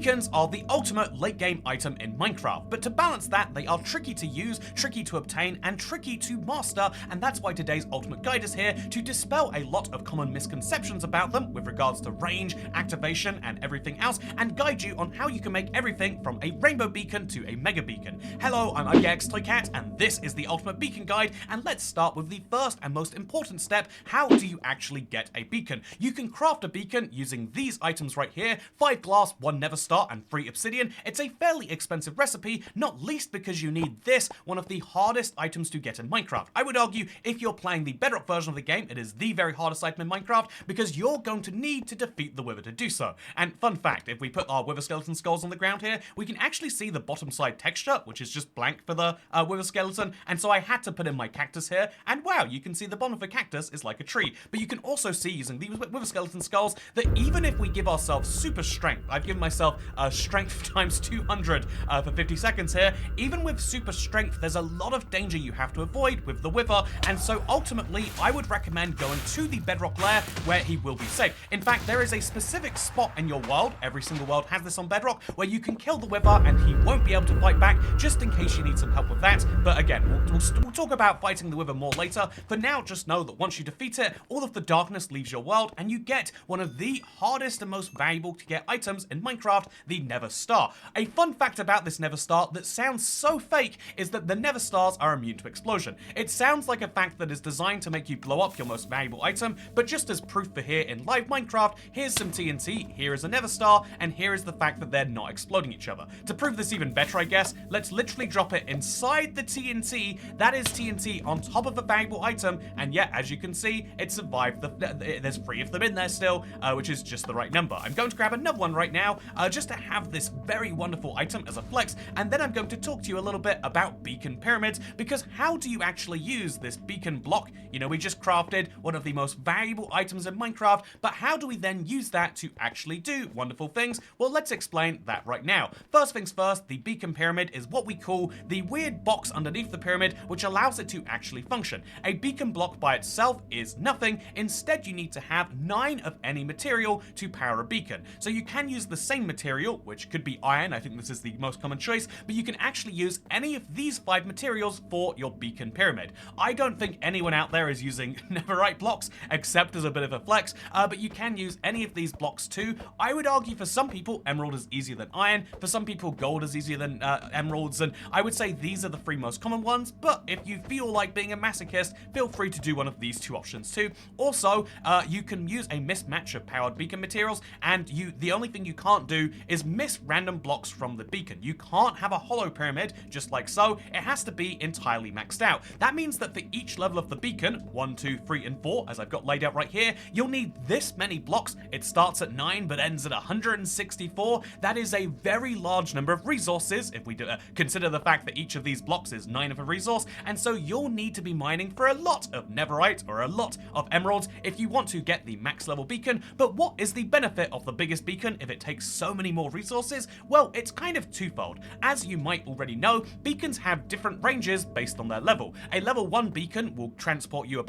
Beacons are the ultimate late game item in Minecraft, but to balance that, they are tricky to use, tricky to obtain, and tricky to master, and that's why today's ultimate guide is here to dispel a lot of common misconceptions about them with regards to range, activation, and everything else, and guide you on how you can make everything from a rainbow beacon to a mega beacon. Hello, I'm IGXToyCat, and this is the ultimate beacon guide, and let's start with the first and most important step. How do you actually get a beacon? You can craft a beacon using these items right here: 5 glass, 1 nether star, and 3 obsidian. It's a fairly expensive recipe, not least because you need this, one of the hardest items to get in Minecraft. I would argue if you're playing the Bedrock version of the game, it is the very hardest item in Minecraft because you're going to need to defeat the wither to do so. And fun fact, if we put our wither skeleton skulls on the ground here, we can actually see the bottom side texture, which is just blank for the wither skeleton, and so I had to put in my cactus here, and wow, you can see the bottom of a cactus is like a tree. But you can also see using these wither skeleton skulls that even if we give ourselves super strength, I've given myself strength times 200 for 50 seconds here, even with super strength, there's a lot of danger you have to avoid with the wither, and so ultimately, I would recommend going to the Bedrock lair where he will be safe. In fact, there is a specific spot in your world, every single world has this on Bedrock, where you can kill the wither and he won't be able to fight back, just in case you need some help with that. But again, we'll talk about fighting the wither more later. For now, just know that once you defeat it, all of the darkness leaves your world, and you get one of the hardest and most valuable to get items in Minecraft, the Nether Star. A fun fact about this Nether Star that sounds so fake is that the Nether Stars are immune to explosion. It sounds like a fact that is designed to make you blow up your most valuable item, but just as proof for here in live Minecraft, here's some TNT, here is a Nether Star, and here is the fact that they're not exploding each other. To prove this even better, I guess, let's literally drop it inside the TNT. That is TNT on top of a valuable item, and yet, as you can see, it survived. There's 3 of them in there still, which is just the right number. I'm going to grab another one right now, just to have this very wonderful item as a flex, and then I'm going to talk to you a little bit about beacon pyramids, because how do you actually use this beacon block? You know, we just crafted one of the most valuable items in Minecraft, but how do we then use that to actually do wonderful things? Well, let's explain that right now. First things first, the beacon pyramid is what we call the weird box underneath the pyramid, which allows it to actually function. A beacon block by itself is nothing. Instead, you need to have 9 of any material to power a beacon. So you can use the same material, which could be iron, I think this is the most common choice, but you can actually use any of these 5 materials for your beacon pyramid. I don't think anyone out there is using netherite blocks, except as a bit of a flex, but you can use any of these blocks too. I would argue for some people, emerald is easier than iron, for some people, gold is easier than emeralds, and I would say these are the 3 most common ones, but if you feel like being a masochist, feel free to do one of these 2 options too. Also, you can use a mismatch of powered beacon materials, and the only thing you can't do is miss random blocks from the beacon. You can't have a hollow pyramid, just like so. It has to be entirely maxed out. That means that for each level of the beacon, 1, 2, 3, and 4, as I've got laid out right here, you'll need this many blocks. It starts at 9, but ends at 164. That is a very large number of resources, if we do, consider the fact that each of these blocks is 9 of a resource, and so you'll need to be mining for a lot of netherite or a lot of emeralds if you want to get the max level beacon. But what is the benefit of the biggest beacon if it takes so many more resources? Well, it's kind of twofold. As you might already know, beacons have different ranges based on their level. A level 1 beacon will transport you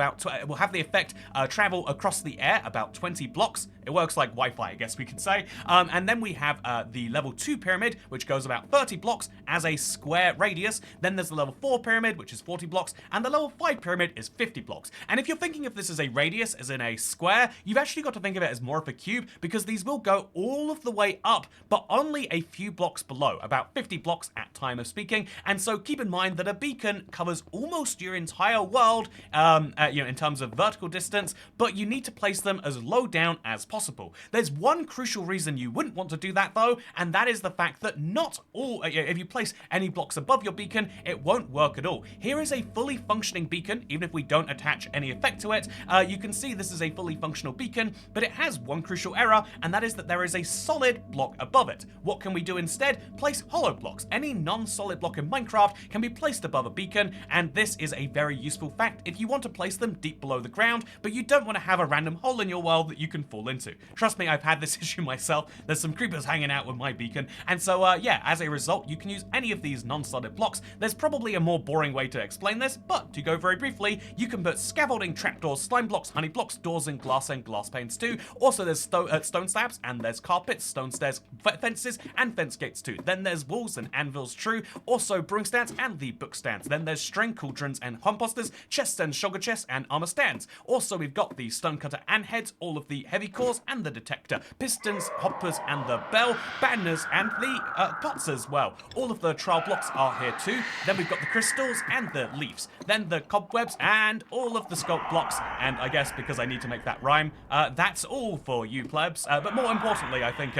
will have the effect travel across the air about 20 blocks. It works like Wi-Fi, I guess we could say. And then we have the level 2 pyramid, which goes about 30 blocks as a square radius. Then there's the level 4 pyramid, which is 40 blocks, and the level 5 pyramid is 50 blocks. And if you're thinking of this as a radius, as in a square, you've actually got to think of it as more of a cube, because these will go all of the way up, but only a few blocks below, about 50 blocks at time of speaking. And so keep in mind that a beacon covers almost your entire world, in terms of vertical distance, but you need to place them as low down as possible. There's one crucial reason you wouldn't want to do that though, and that is the fact that not all, if you place any blocks above your beacon, it won't work at all. Here is a fully functioning beacon, even if we don't attach any effect to it. You can see this is a fully functional beacon, but it has one crucial error, and that is that there is a solid block above it. What can we do instead? Place hollow blocks, any non-solid block in Minecraft can be placed above a beacon, and this is a very useful fact if you want to place them deep below the ground, but you don't want to have a random hole in your world that you can fall into. Trust me, I've had this issue myself. There's some creepers hanging out with my beacon, and so yeah, as a result, you can use any of these non-solid blocks. There's probably a more boring way to explain this, but to go very briefly, you can put scaffolding, trapdoors, slime blocks, honey blocks, doors, and glass panes too. Also, there's stone slabs, and there's carpets, stone stairs, fences, and fence gates too. Then there's walls and anvils, true. Also, brewing stands and the book stands. Then there's string cauldrons and composters, chests and sugar chests, and armor stands. Also, we've got the stonecutter and heads, all of the heavy cores and the detector, pistons, hoppers, and the bell, banners, and the pots as well. All of the trial blocks are here too. Then we've got the crystals and the leaves. Then the cobwebs and all of the sculpt blocks. And I guess because I need to make that rhyme, that's all for you plebs. But more importantly, I think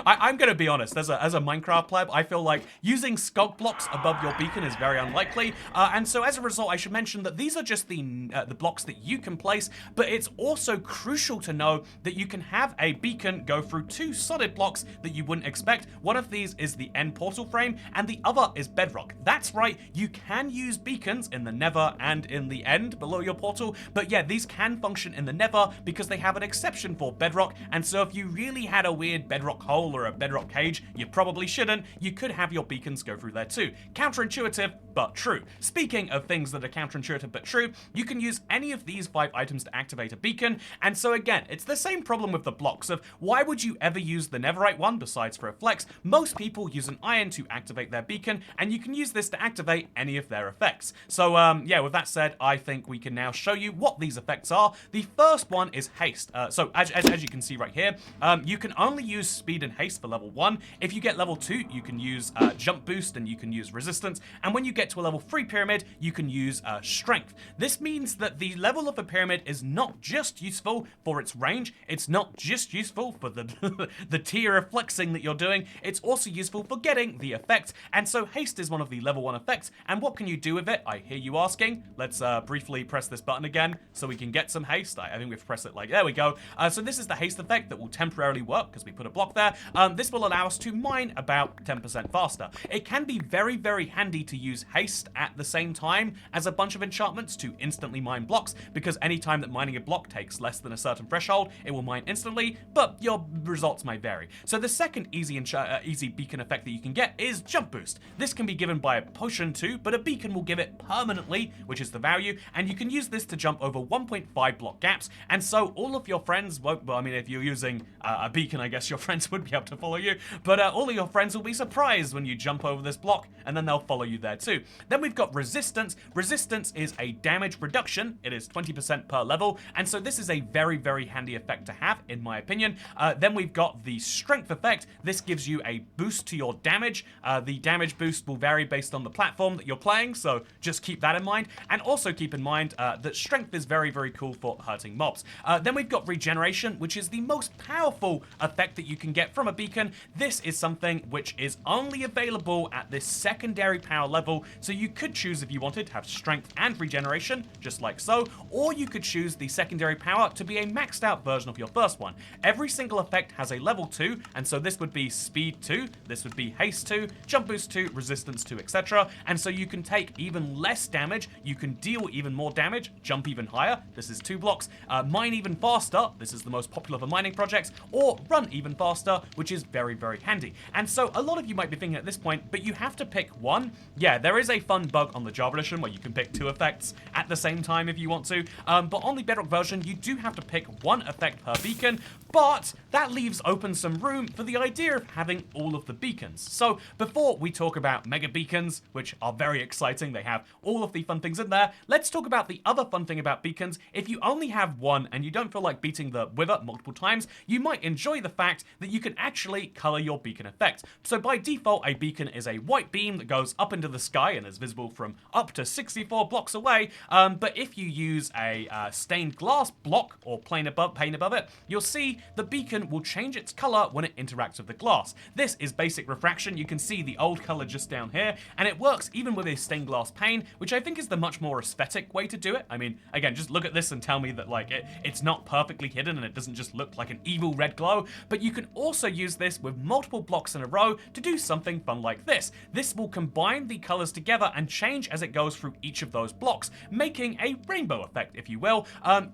I'm going to be honest. As a Minecraft pleb, I feel like using sculpt blocks above your beacon is very unlikely. And so as a result, I should mention that these are just the blocks that you can place. But it's also crucial to know that you can have a beacon go through two solid blocks that you wouldn't expect. One of these is the end portal frame, and the other is Bedrock. That's right, you can use beacons in the Nether and in the end below your portal, but yeah, these can function in the Nether because they have an exception for Bedrock, and so if you really had a weird Bedrock hole or a Bedrock cage, you probably shouldn't, you could have your beacons go through there too. Counterintuitive, but true. Speaking of things that are counterintuitive but true, you can use any of these 5 items to activate a beacon, and so again, it's the same problem with the blocks of why would you ever use the netherite one besides for a flex? Most people use an iron to activate their beacon, and you can use this to activate any of their effects. So yeah, with that said, I think we can now show you what these effects are. The first one is haste. So as you can see right here, you can only use speed and haste for level 1. If you get level 2, you can use jump boost and you can use resistance, and when you get to a level 3 pyramid, you can use strength. This means that the level of a pyramid is not just useful for its range, it's not just useful for the the tier of flexing that you're doing, it's also useful for getting the effect, and so haste is one of the level 1 effects. And what can you do with it, I hear you asking? Let's briefly press this button again so we can get some haste. I think we've pressed it like, there we go. So this is the haste effect that will temporarily work because we put a block there. This will allow us to mine about 10% faster. It can be very, very handy to use haste at the same time as a bunch of enchantments to instantly mine blocks, because anytime that mining a block takes less than a certain threshold, it will mine instantly, but your results may vary. So the second easy beacon effect that you can get is jump boost. This can be given by a potion too, but a beacon will give it permanently, which is the value, and you can use this to jump over 1.5 block gaps, and so all of your friends won't, well, I mean, if you're using a beacon, I guess your friends would be able to follow you, but all of your friends will be surprised when you jump over this block, and then they'll follow you there too. Then we've got resistance. Resistance is a damage reduction. It is 20% per level, and so this is a very, very handy effect to have, in my opinion. Then we've got the strength effect. This gives you a boost to your damage. The damage boost will vary based on the platform that you're playing, so just keep that in mind. And also keep in mind that strength is very, very cool for hurting mobs. Then we've got regeneration, which is the most powerful effect that you can get from a beacon. This is something which is only available at this secondary power level, so you could choose if you wanted to have strength and regeneration, just like so, or you could choose the secondary power to be a maxed out version of your first one. Every single effect has a level 2, and so this would be speed 2, this would be haste 2, jump boost 2, resistance 2, etc. And so you can take even less damage, you can deal even more damage, jump even higher, this is 2 blocks, mine even faster, this is the most popular for mining projects, or run even faster, which is very, very handy. And so a lot of you might be thinking at this point, but you have to pick one. Yeah, there is a fun bug on the Java edition where you can pick 2 effects at the same time if you want to, but on the Bedrock version, you do have to pick 1 effect per beacon, but that leaves open some room for the idea of having all of the beacons. So before we talk about mega beacons, which are very exciting, they have all of the fun things in there, let's talk about the other fun thing about beacons. If you only have 1 and you don't feel like beating the wither multiple times, you might enjoy the fact that you can actually color your beacon effect. So by default, a beacon is a white beam that goes up into the sky and is visible from up to 64 blocks away, but if you use a stained glass block or pane above it, you'll see see, the beacon will change its color when it interacts with the glass. This is basic refraction. You can see the old color just down here, and it works even with a stained glass pane, which I think is the much more aesthetic way to do it. I mean, again, just look at this and tell me that like it's not perfectly hidden and it doesn't just look like an evil red glow, but you can also use this with multiple blocks in a row to do something fun like this. This will combine the colors together and change as it goes through each of those blocks, making a rainbow effect, if you will.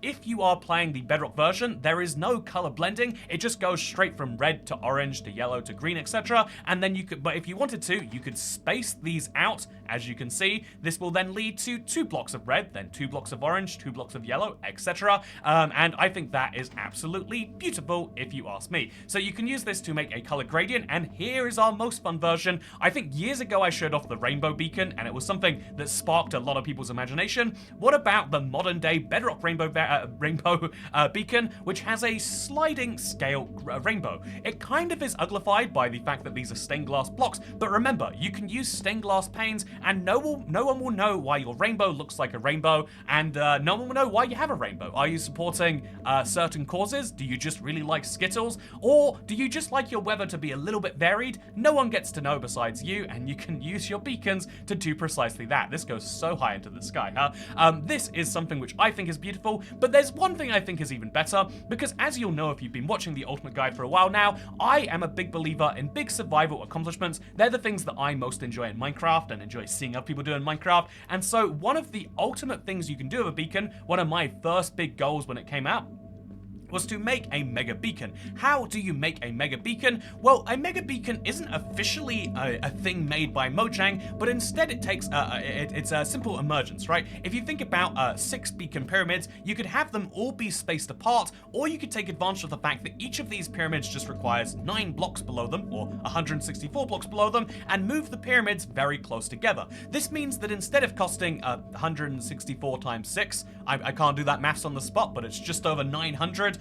If you are playing the Bedrock version, there is no color blending. It just goes straight from red to orange to yellow to green, etc. And then you could, but if you wanted to, you could space these out. As you can see, this will then lead to 2 blocks of red, then 2 blocks of orange, 2 blocks of yellow, etc. And I think that is absolutely beautiful, if you ask me. So you can use this to make a color gradient, and here is our most fun version. I think years ago I showed off the rainbow beacon, and it was something that sparked a lot of people's imagination. What about the modern day Bedrock rainbow beacon, which has a sliding scale rainbow? It kind of is uglified by the fact that these are stained glass blocks, but remember, you can use stained glass panes, and no one will know why your rainbow looks like a rainbow, and no one will know why you have a rainbow. Are you supporting certain causes? Do you just really like Skittles? Or do you just like your weather to be a little bit varied? No one gets to know besides you, and you can use your beacons to do precisely that. This goes so high into the sky, huh? This is something which I think is beautiful, but there's one thing I think is even better, because as you'll know if you've been watching the Ultimate Guide for a while now, I am a big believer in big survival accomplishments. They're the things that I most enjoy in Minecraft and enjoy seeing other people do in Minecraft, and so one of the ultimate things you can do with a beacon, one of my first big goals when it came out, was to make a mega beacon. How do you make a mega beacon? Well, a mega beacon isn't officially a thing made by Mojang, but instead it takes it's a simple emergence, right? If you think about 6 beacon pyramids, you could have them all be spaced apart, or you could take advantage of the fact that each of these pyramids just requires 9 blocks below them, or 164 blocks below them, and move the pyramids very close together. This means that instead of costing 164 times 6, I can't do that maths on the spot, but it's just over 900.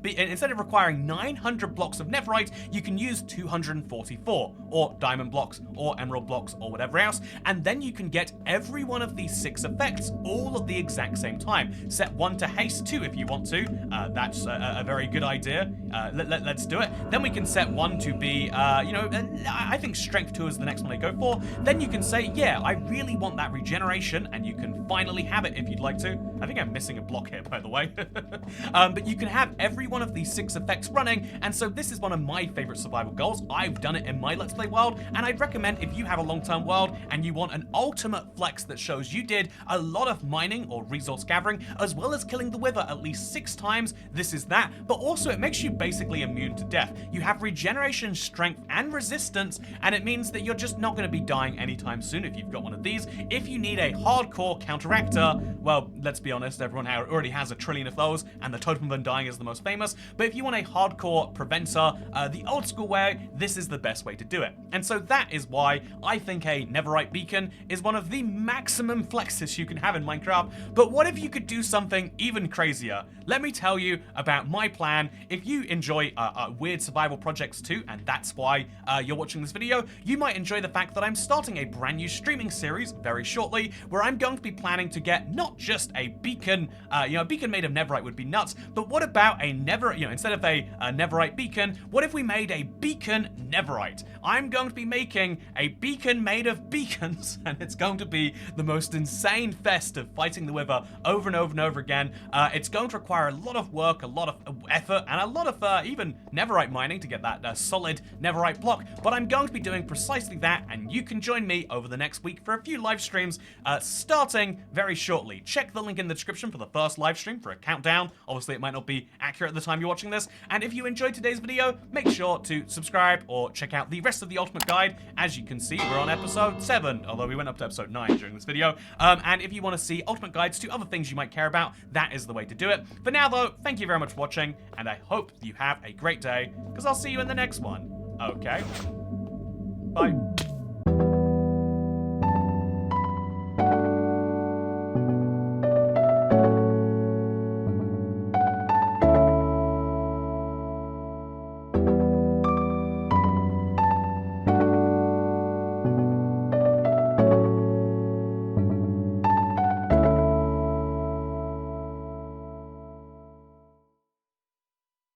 Instead of requiring 900 blocks of netherite, you can use 244, or diamond blocks, or emerald blocks, or whatever else, and then you can get every one of these 6 effects all at the exact same time. Set 1 to haste 2 if you want to. That's a very good idea. Let's do it. Then we can set 1 to be, I think strength 2 is the next one I go for. Then you can say, yeah, I really want that regeneration, and you can finally have it if you'd like to. I think I'm missing a block here, by the way. But you can have every one of these 6 effects running, and so this is one of my favorite survival goals. I've done it in my Let's Play world, and I'd recommend if you have a long-term world and you want an ultimate flex that shows you did a lot of mining or resource gathering, as well as killing the wither at least 6 times, this is that, but also it makes you basically immune to death. You have regeneration, strength, and resistance, and it means that you're just not going to be dying anytime soon if you've got one of these. If you need a hardcore counteractor, well, let's be honest, everyone already has a trillion of those, and the Totem of Undying is the most famous, but if you want a hardcore preventer, the old school way, this is the best way to do it. And so that is why I think a netherite beacon is one of the maximum flexes you can have in Minecraft. But what if you could do something even crazier? Let me tell you about my plan. If you enjoy weird survival projects too, and that's why you're watching this video, you might enjoy the fact that I'm starting a brand new streaming series very shortly, where I'm going to be planning to get not just a beacon, a beacon made of netherite would be nuts, but what about a instead of a netherite beacon, what if we made a beacon netherite? I'm going to be making a beacon made of beacons, and it's going to be the most insane fest of fighting the wither over and over and over again. It's going to require a lot of work, a lot of effort, and a lot of even netherite mining to get that solid netherite block, but I'm going to be doing precisely that, and you can join me over the next week for a few live streams starting very shortly. Check the link in the description for the first live stream for a countdown. Obviously, it might not be accurate at the time you're watching this, and if you enjoyed today's video, make sure to subscribe or check out the rest of the Ultimate Guide. As you can see, we're on episode 7, although we went up to episode 9 during this video, and if you want to see Ultimate Guides to other things you might care about, that is the way to do it. For now though, thank you very much for watching, and I hope you have a great day, because I'll see you in the next one. Okay? Bye.